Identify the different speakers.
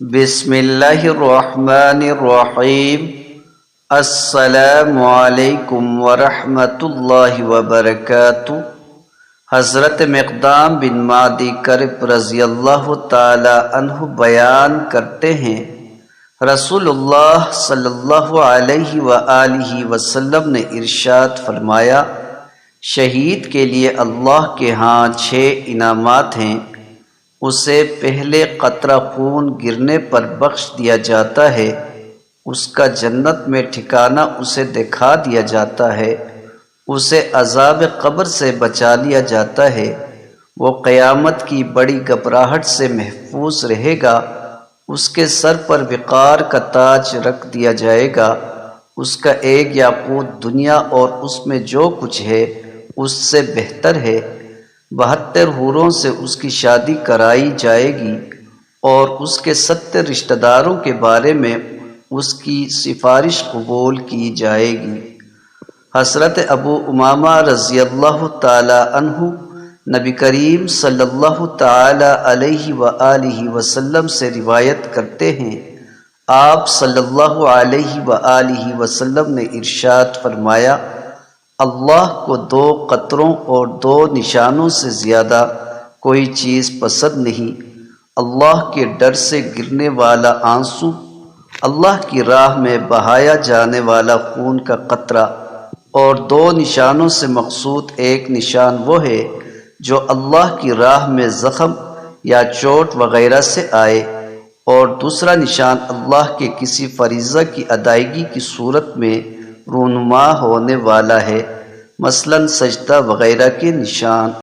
Speaker 1: بسم اللہ الرحمن الرحیم۔ السلام علیکم ورحمۃ اللہ وبرکاتہ۔ حضرت مقدام بن معدی کرب رضی اللہ تعالی عنہ بیان کرتے ہیں، رسول اللہ صلی اللہ علیہ وآلہ وسلم نے ارشاد فرمایا، شہید کے لیے اللہ کے ہاں 6 انعامات ہیں۔ اسے پہلے قطرہ خون گرنے پر بخش دیا جاتا ہے، اس کا جنت میں ٹھکانہ اسے دکھا دیا جاتا ہے، اسے عذاب قبر سے بچا لیا جاتا ہے، وہ قیامت کی بڑی گھبراہٹ سے محفوظ رہے گا، اس کے سر پر وقار کا تاج رکھ دیا جائے گا، اس کا ایک یاقوت دنیا اور اس میں جو کچھ ہے اس سے بہتر ہے، 72 حوروں سے اس کی شادی کرائی جائے گی اور اس کے 70 رشتہ داروں کے بارے میں اس کی سفارش قبول کی جائے گی۔ حضرت ابو امامہ رضی اللہ تعالی عنہ نبی کریم صلی اللہ تعالی علیہ وآلہ وسلم سے روایت کرتے ہیں، آپ صلی اللہ علیہ وآلہ وسلم نے ارشاد فرمایا، اللہ کو 2 قطروں اور 2 نشانوں سے زیادہ کوئی چیز پسند نہیں، اللہ کے ڈر سے گرنے والا آنسو، اللہ کی راہ میں بہایا جانے والا خون کا قطرہ، اور 2 نشانوں سے مقصود ایک نشان وہ ہے جو اللہ کی راہ میں زخم یا چوٹ وغیرہ سے آئے، اور دوسرا نشان اللہ کے کسی فریضہ کی ادائیگی کی صورت میں رونما ہونے والا ہے، مثلاً سجدہ وغیرہ کے نشان۔